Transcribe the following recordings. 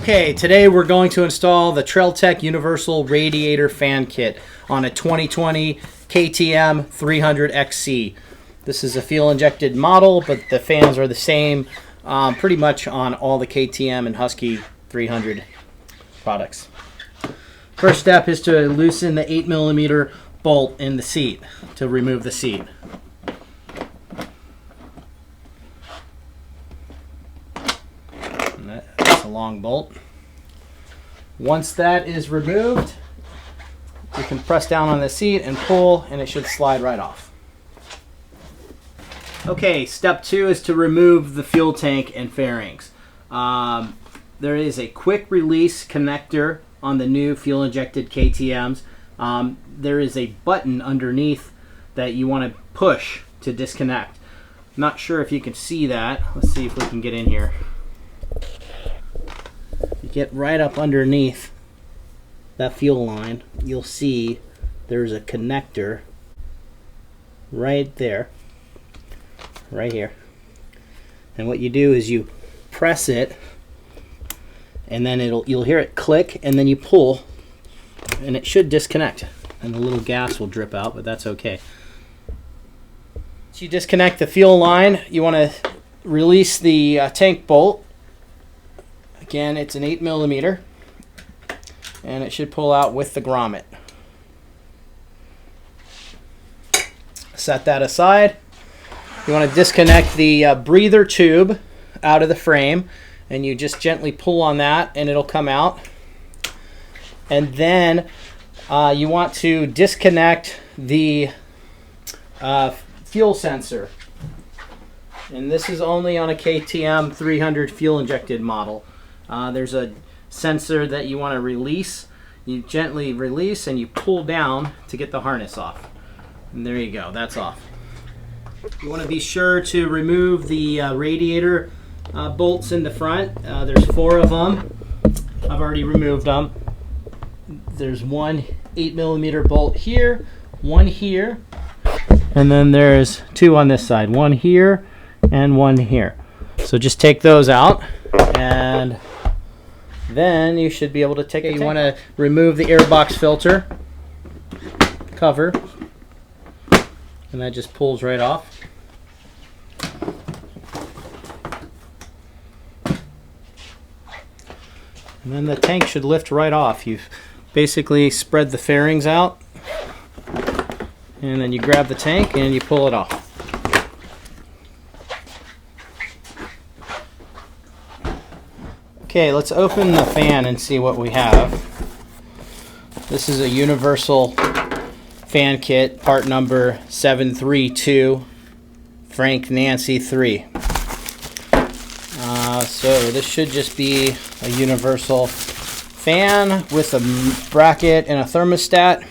Okay, today we're going to install the Trailtech Universal Radiator Fan Kit on a 2020 KTM 300XC. This is a fuel-injected model, but the fans are the same pretty much on all the KTM and Husky 300 products. First step is to loosen the 8mm bolt in the seat to remove the seat. That's a long bolt. Once that is removed, you can press down on the seat and pull, and it should slide right off. Okay, step 2 is to remove the fuel tank and fairings. There is a quick release connector on the new fuel injected KTMs. There is a button underneath that you want to push to disconnect. Not sure if you can see that. Let's see if we can get in here. You get right up underneath that fuel line, you'll see there's a connector right there, right here. And what you do is you press it, and then you'll hear it click, and then you pull, and it should disconnect, and the little gas will drip out, but that's okay. So you disconnect the fuel line. You want to release the tank bolt. Again, it's an 8mm, and it should pull out with the grommet. Set that aside. You want to disconnect the breather tube out of the frame, and you just gently pull on that and it'll come out. And then you want to disconnect the fuel sensor, and this is only on a KTM 300 fuel injected model. There's a sensor that you want to release. You gently release and you pull down to get the harness off. And there you go, that's off. You want to be sure to remove the radiator bolts in the front. There's 4 of them. I've already removed them. There's one 8mm bolt here, one here, and then there's 2 on this side, one here and one here. So just take those out, and then you should be able to take it. You want to remove the airbox filter cover, and that just pulls right off. And then the tank should lift right off. You've basically spread the fairings out, and then you grab the tank and you pull it off. Okay, let's open the fan and see what we have. This is a universal fan kit, part number 732, Frank Nancy 3. So this should just be a universal fan with a bracket and a thermostat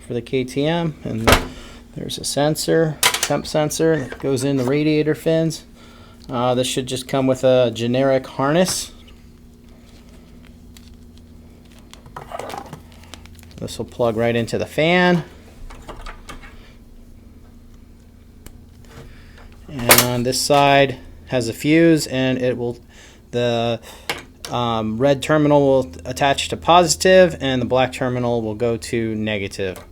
for the KTM, and there's a sensor, temp sensor that goes in the radiator fins. This should just come with a generic harness. This will plug right into the fan. And on this side has a fuse, and the red terminal will attach to positive, and the black terminal will go to negative.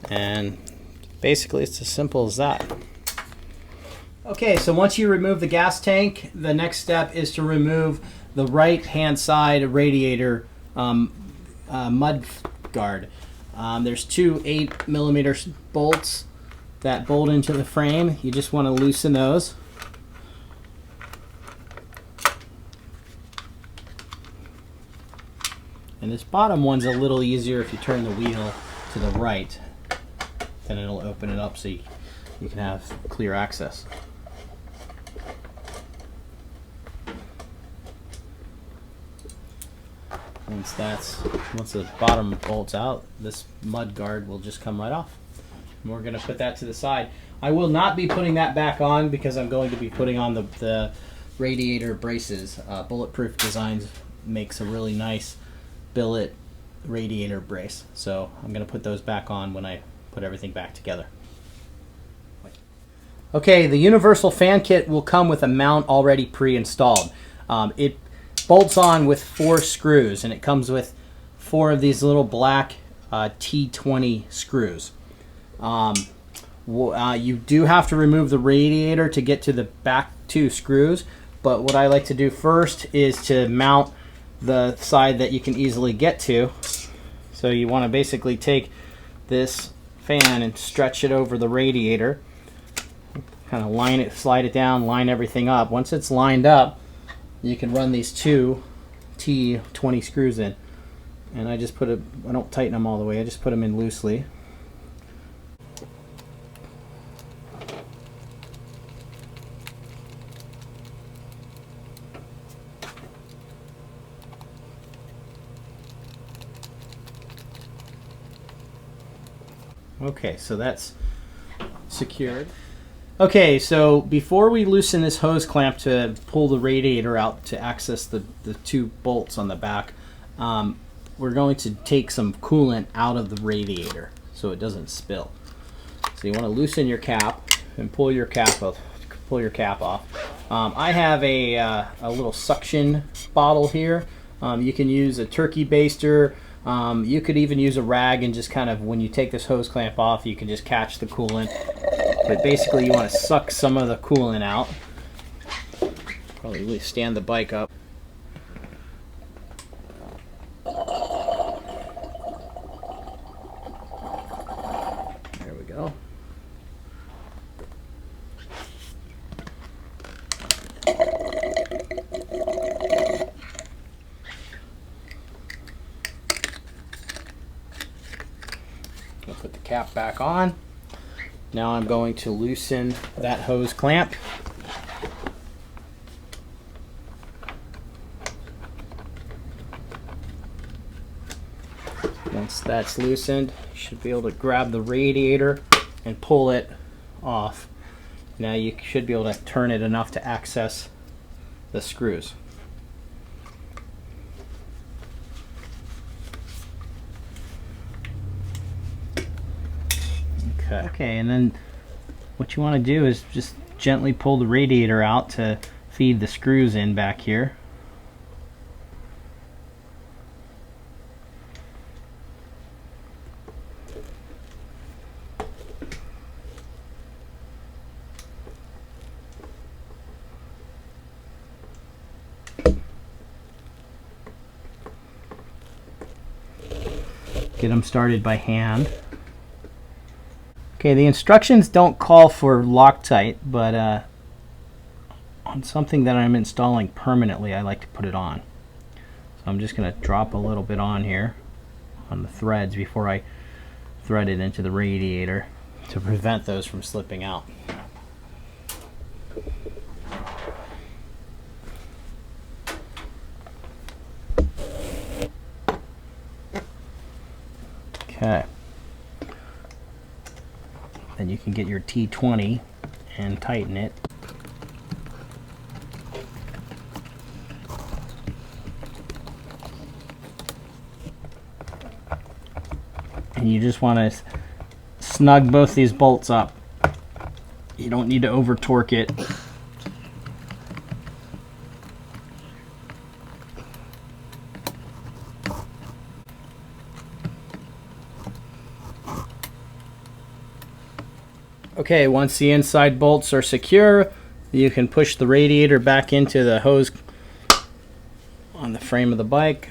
And basically it's as simple as that. Okay, so once you remove the gas tank, the next step is to remove the right hand side radiator mud guard. There's 2 8mm bolts that bolt into the frame. You just want to loosen those. And this bottom one's a little easier if you turn the wheel to the right. Then it'll open it up so you can have clear access. Once the bottom bolts out, this mud guard will just come right off. And we're going to put that to the side. I will not be putting that back on because I'm going to be putting on the radiator braces. Bulletproof Designs makes a really nice billet radiator brace, so I'm going to put those back on when I put everything back together. Okay, the universal fan kit will come with a mount already pre-installed. It bolts on with 4 screws, and it comes with 4 of these little black T20 screws. You do have to remove the radiator to get to the back 2 screws, but what I like to do first is to mount the side that you can easily get to. So you want to basically take this fan and stretch it over the radiator, kind of line it, slide it down, line everything up. Once it's lined up, you can run these 2 T20 screws in. And I just I don't tighten them all the way, I just put them in loosely. Okay, so that's secured. Okay, so before we loosen this hose clamp to pull the radiator out to access the 2 bolts on the back, we're going to take some coolant out of the radiator so it doesn't spill. So you want to loosen your cap and pull your cap off. I have a little suction bottle here. You can use a turkey baster. You could even use a rag and just kind of, when you take this hose clamp off, you can just catch the coolant. But basically you want to suck some of the coolant out. Probably stand the bike up. There we go. I'll put the cap back on. Now I'm going to loosen that hose clamp. Once that's loosened, you should be able to grab the radiator and pull it off. Now you should be able to turn it enough to access the screws. Okay, and then what you want to do is just gently pull the radiator out to feed the screws in back here. Get them started by hand. Okay, the instructions don't call for Loctite, but on something that I'm installing permanently, I like to put it on. So I'm just going to drop a little bit on here on the threads before I thread it into the radiator to prevent those from slipping out. Okay. Then you can get your T20 and tighten it. And you just want to snug both these bolts up. You don't need to over torque it. Okay, once the inside bolts are secure, you can push the radiator back into the hose on the frame of the bike,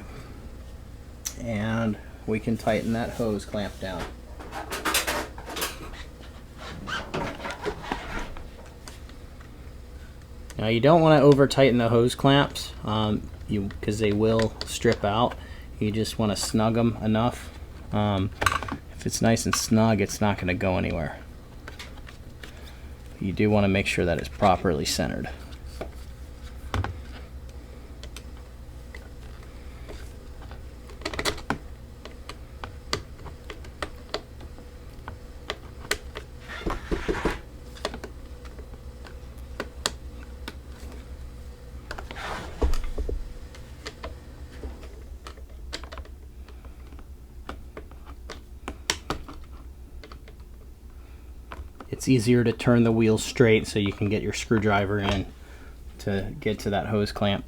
and we can tighten that hose clamp down. Now you don't want to over tighten the hose clamps because they will strip out. You just want to snug them enough. If it's nice and snug, it's not going to go anywhere. You do want to make sure that it's properly centered. It's easier to turn the wheels straight so you can get your screwdriver in to get to that hose clamp.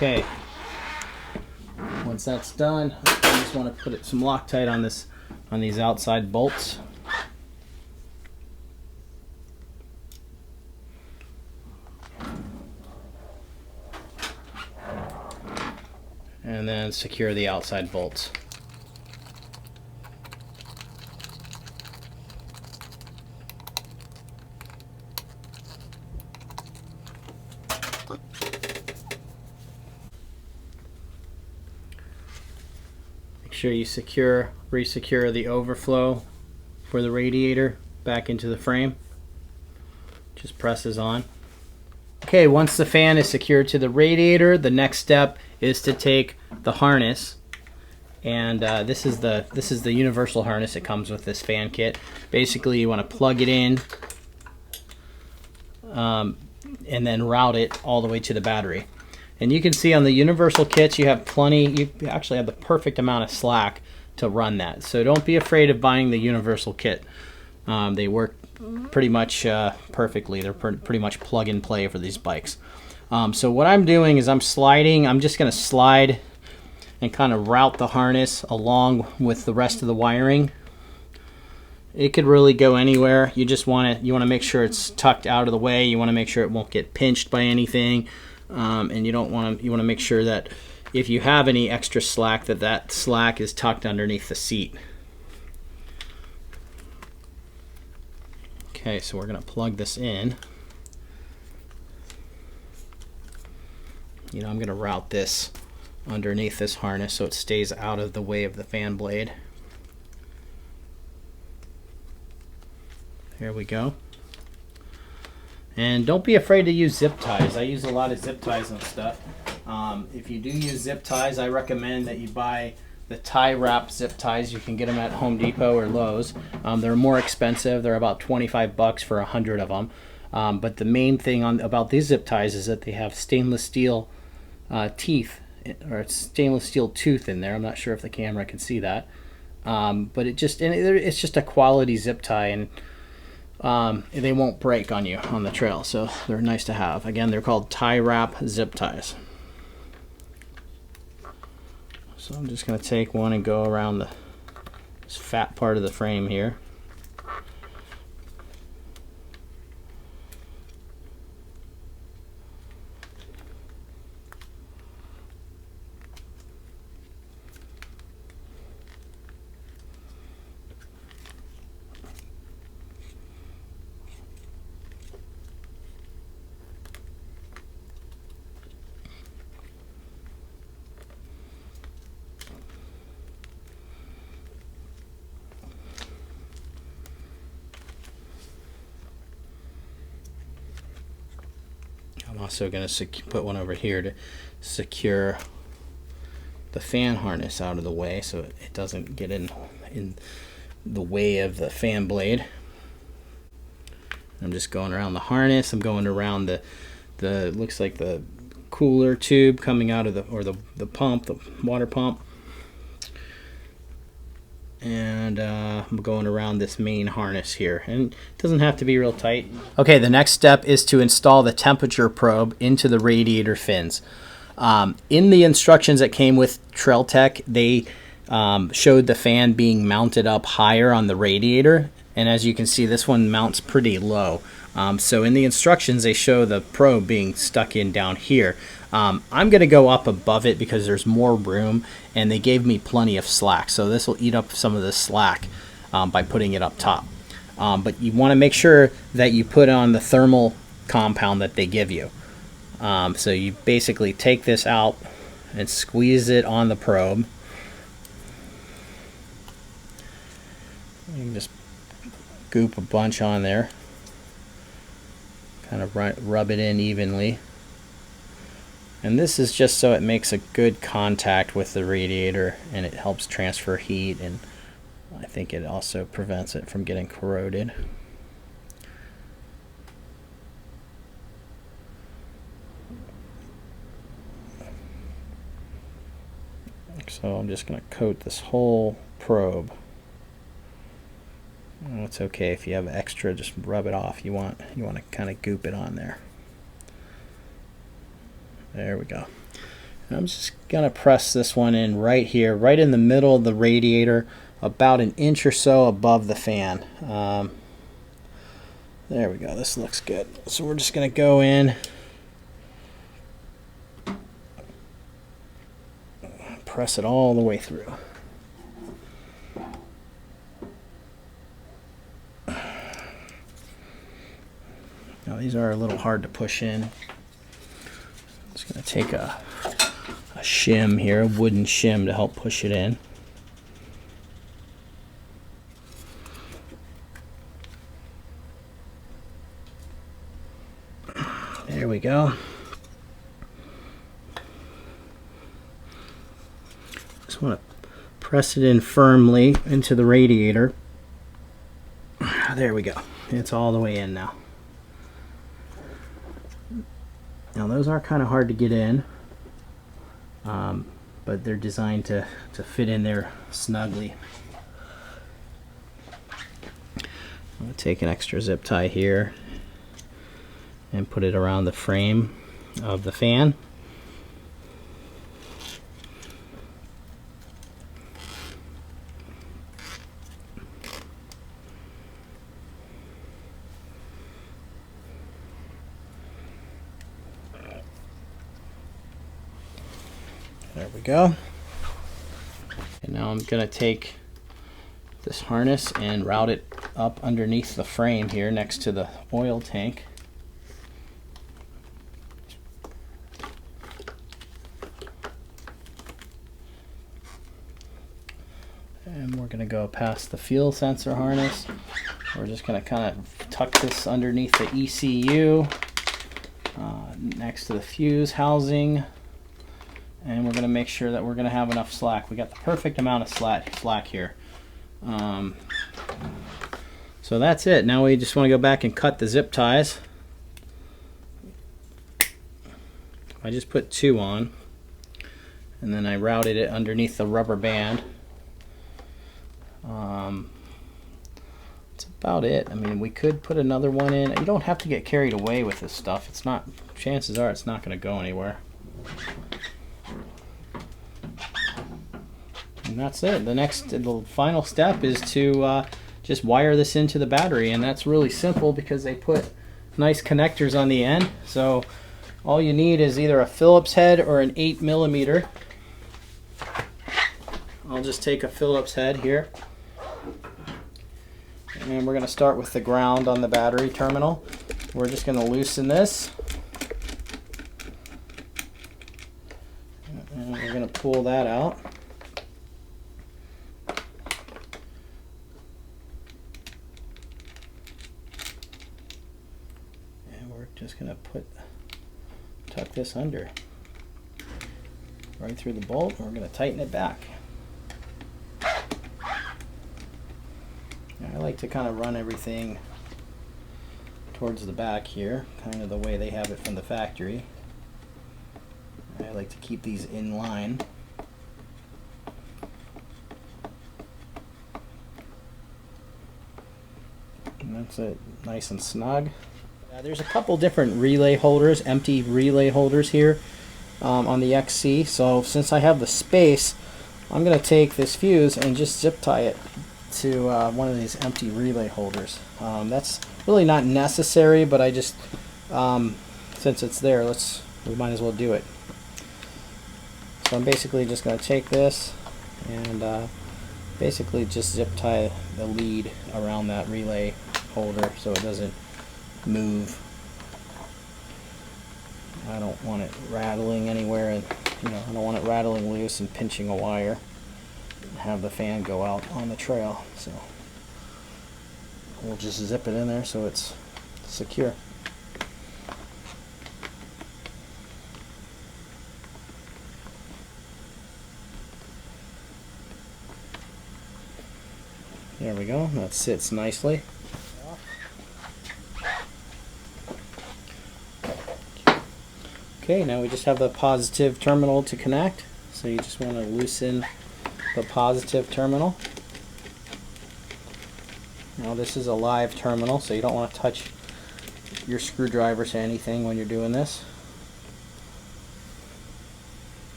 Okay, once that's done, I just want to put some Loctite on these outside bolts. And then secure the outside bolts. Make sure you re-secure the overflow for the radiator back into the frame. Just presses on. Okay, once the fan is secured to the radiator, the next step is to take the harness, and this is the universal harness that comes with this fan kit. Basically, you want to plug it in and then route it all the way to the battery. And you can see on the universal kits you have you actually have the perfect amount of slack to run that. So don't be afraid of buying the universal kit. They work pretty much perfectly. They're pretty much plug and play for these bikes. So what I'm doing is I'm just going to slide and kind of route the harness along with the rest of the wiring. It could really go anywhere. You want to make sure it's tucked out of the way. You want to make sure it won't get pinched by anything, and you want to make sure that if you have any extra slack, that slack is tucked underneath the seat. Okay, so we're going to plug this in. I'm going to route this underneath this harness so it stays out of the way of the fan blade. There we go. And don't be afraid to use zip ties. I use a lot of zip ties and stuff. If you do use zip ties, I recommend that you buy the tie wrap zip ties. You can get them at Home Depot or Lowe's. They're more expensive. They're about 25 bucks for 100 of them. But the main thing about these zip ties is that they have stainless steel teeth, or stainless steel tooth in there. I'm not sure if the camera can see that. But it's just a quality zip tie, and they won't break on you on the trail. So they're nice to have. Again, they're called tie wrap zip ties. So I'm just going to take one and go around this fat part of the frame here. I'm also going to put one over here to secure the fan harness out of the way so it doesn't get in the way of the fan blade. I'm just going around the harness. I'm going around the looks like the cooler tube coming out of the pump, the water pump. And I'm going around this main harness here, and it doesn't have to be real tight. Okay, the next step is to install the temperature probe into the radiator fins. In the instructions that came with Trail Tech, they showed the fan being mounted up higher on the radiator, and as you can see, this one mounts pretty low. So in the instructions, they show the probe being stuck in down here. I'm going to go up above it because there's more room, and they gave me plenty of slack. So this will eat up some of the slack by putting it up top. But you want to make sure that you put on the thermal compound that they give you. So you basically take this out and squeeze it on the probe. You can just goop a bunch on there. Kind of rub it in evenly. And this is just so it makes a good contact with the radiator, and it helps transfer heat, and I think it also prevents it from getting corroded. So I'm just going to coat this whole probe. And it's okay if you have extra, just rub it off. You want to kind of goop it on there. There we go. I'm just gonna press this one in right here, right in the middle of the radiator, about an inch or so above the fan. There we go, this looks good. So we're just gonna go in, press it all the way through. Now these are a little hard to push in. I'm just gonna take a shim here, a wooden shim, to help push it in. There we go. Just want to press it in firmly into the radiator. There we go. It's all the way in now. Now those are kind of hard to get in, but they're designed to fit in there snugly. I'm going to take an extra zip tie here and put it around the frame of the fan. There we go. And now I'm going to take this harness and route it up underneath the frame here next to the oil tank. And we're going to go past the fuel sensor harness. We're just going to kind of tuck this underneath the ECU, next to the fuse housing. And we're going to make sure that we're going to have enough slack. We got the perfect amount of slack here. So that's it. Now we just want to go back and cut the zip ties. I just put 2 on, and then I routed it underneath the rubber band. That's about it. I mean, we could put another one in. You don't have to get carried away with this stuff. It's not, chances are it's not going to go anywhere. And that's it. The final step is to just wire this into the battery, and that's really simple because they put nice connectors on the end. So all you need is either a Phillips head or an 8mm. I'll just take a Phillips head here, and we're going to start with the ground on the battery terminal. We're just going to loosen this, and we're going to pull that out. Just gonna tuck this under right through the bolt, and we're gonna tighten it back. Now, I like to kind of run everything towards the back here, kind of the way they have it from the factory. I like to keep these in line. And that's it, nice and snug. There's a couple different relay holders, empty relay holders here on the XC. So since I have the space, I'm going to take this fuse and just zip tie it to one of these empty relay holders. That's really not necessary, but I just, since it's there, we might as well do it. So I'm basically just going to take this and basically just zip tie the lead around that relay holder so it doesn't move. I don't want it rattling anywhere, and I don't want it rattling loose and pinching a wire and have the fan go out on the trail. So we'll just zip it in there so it's secure. There we go, that sits nicely. Okay, now we just have the positive terminal to connect. So you just want to loosen the positive terminal. Now this is a live terminal, so you don't want to touch your screwdriver to anything when you're doing this.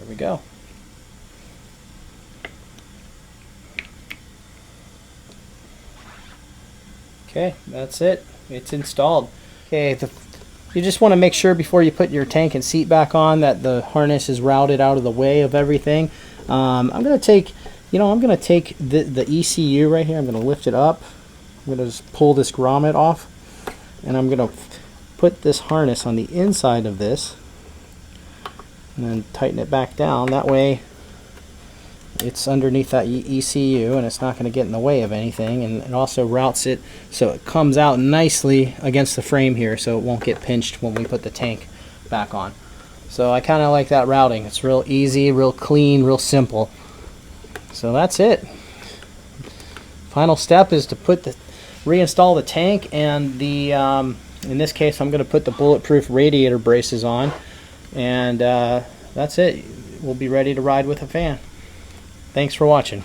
There we go. Okay, that's it. It's installed. Okay, you just want to make sure before you put your tank and seat back on that the harness is routed out of the way of everything. I'm gonna take, the ECU right here. I'm gonna lift it up. I'm gonna just pull this grommet off, and I'm gonna put this harness on the inside of this, and then tighten it back down. That way, it's underneath that ECU and it's not going to get in the way of anything, and it also routes it so it comes out nicely against the frame here so it won't get pinched when we put the tank back on. So I kind of like that routing. It's real easy, real clean, real simple. So that's it. Final step is to reinstall the tank, and the in this case I'm going to put the bulletproof radiator braces on, and that's it. We'll be ready to ride with a fan. Thanks for watching.